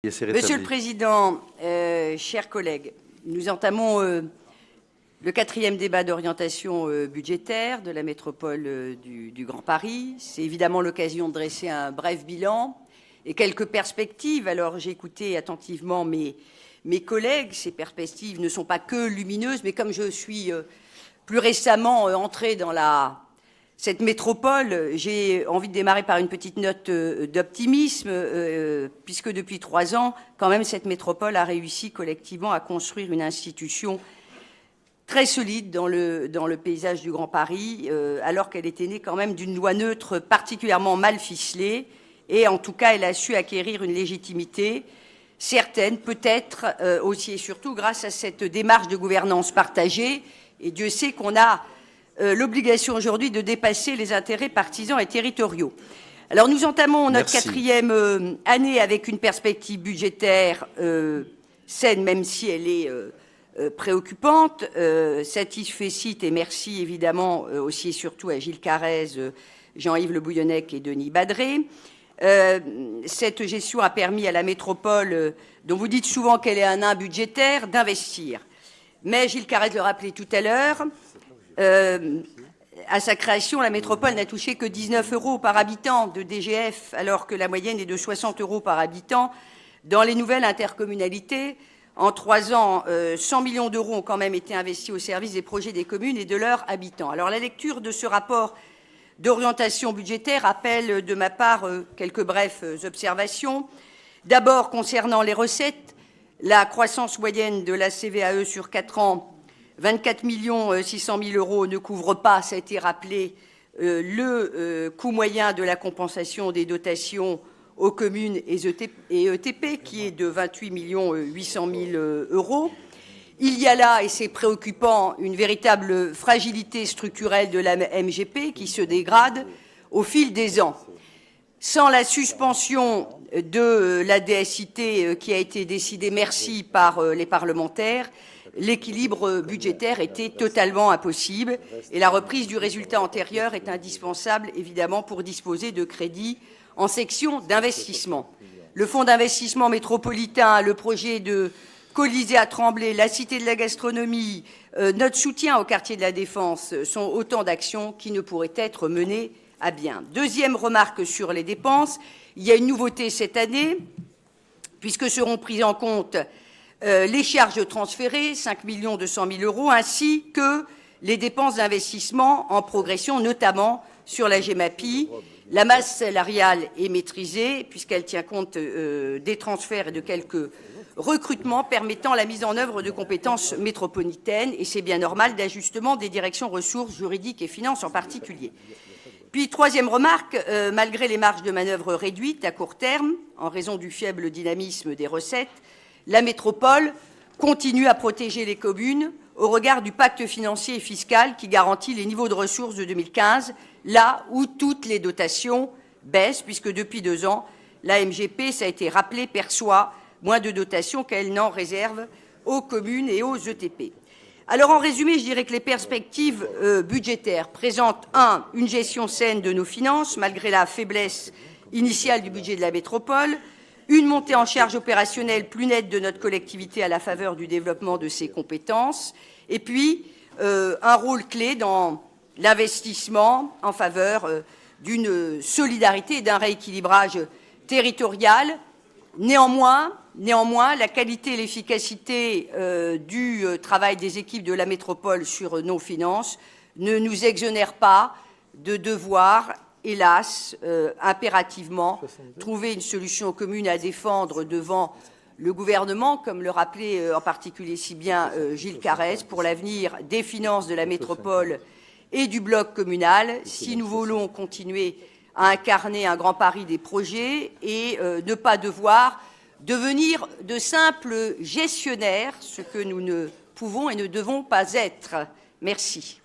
Monsieur le Président, chers collègues, nous entamons le 4e débat d'orientation budgétaire de la métropole du Grand Paris. C'est évidemment l'occasion de dresser un bref bilan et quelques perspectives. Alors j'ai écouté attentivement mes collègues. Ces perspectives ne sont pas que lumineuses, mais comme je suis plus récemment entré dans cette métropole, j'ai envie de démarrer par une petite note d'optimisme, puisque depuis 3 ans, quand même, cette métropole a réussi collectivement à construire une institution très solide dans le paysage du Grand Paris, alors qu'elle était née quand même d'une loi neutre particulièrement mal ficelée, et en tout cas, elle a su acquérir une légitimité certaine, peut-être aussi et surtout grâce à cette démarche de gouvernance partagée, et Dieu sait qu'on a l'obligation aujourd'hui de dépasser les intérêts partisans et territoriaux. Alors nous entamons notre 4e année avec une perspective budgétaire saine, même si elle est préoccupante, satisfait et merci évidemment aussi et surtout à Gilles Carrez, Jean-Yves Le Bouillonnec et Denis Badré. Cette gestion a permis à la métropole, dont vous dites souvent qu'elle est un nain budgétaire, d'investir. Mais Gilles Carrez le rappelait tout à l'heure, à sa création, la métropole n'a touché que 19 € par habitant de DGF, alors que la moyenne est de 60 € par habitant. Dans les nouvelles intercommunalités, en 3 ans, 100 millions d'euros ont quand même été investis au service des projets des communes et de leurs habitants. Alors la lecture de ce rapport d'orientation budgétaire appelle de ma part quelques brèves observations. D'abord, concernant les recettes, la croissance moyenne de la CVAE sur 4 ans, 24 600 000 € ne couvre pas, ça a été rappelé, le coût moyen de la compensation des dotations aux communes et ETP, qui est de 28 800 000 €. Il y a là, et c'est préoccupant, une véritable fragilité structurelle de la MGP qui se dégrade au fil des ans. Sans la suspension de la DSIT qui a été décidée, merci, par les parlementaires, l'équilibre budgétaire était totalement impossible et la reprise du résultat antérieur est indispensable, évidemment, pour disposer de crédits en section d'investissement. Le fonds d'investissement métropolitain, le projet de Colisée à Tremblay, la Cité de la gastronomie, notre soutien au quartier de la Défense sont autant d'actions qui ne pourraient être menées à bien. Deuxième remarque sur les dépenses, il y a une nouveauté cette année, puisque seront prises en compte les charges transférées, 5 200 000 €, ainsi que les dépenses d'investissement en progression, notamment sur la GEMAPI. La masse salariale est maîtrisée, puisqu'elle tient compte des transferts et de quelques recrutements permettant la mise en œuvre de compétences métropolitaines, et c'est bien normal, d'ajustement des directions ressources juridiques et finances en particulier. Puis, troisième remarque, malgré les marges de manœuvre réduites à court terme, en raison du faible dynamisme des recettes, la métropole continue à protéger les communes au regard du pacte financier et fiscal qui garantit les niveaux de ressources de 2015, là où toutes les dotations baissent, puisque depuis 2 ans, la MGP, ça a été rappelé, perçoit moins de dotations qu'elle n'en réserve aux communes et aux ETP. Alors, en résumé, je dirais que les perspectives budgétaires présentent, une gestion saine de nos finances, malgré la faiblesse initiale du budget de la métropole, une montée en charge opérationnelle plus nette de notre collectivité à la faveur du développement de ses compétences, et puis un rôle clé dans l'investissement en faveur d'une solidarité et d'un rééquilibrage territorial. Néanmoins, la qualité et l'efficacité du travail des équipes de la métropole sur nos finances ne nous exonèrent pas de devoir, hélas, impérativement, trouver une solution commune à défendre devant le gouvernement, comme le rappelait en particulier si bien Gilles Carrez, pour l'avenir des finances de la métropole et du bloc communal, si nous voulons continuer à incarner un Grand Paris des projets et ne pas devoir devenir de simples gestionnaires, ce que nous ne pouvons et ne devons pas être. Merci.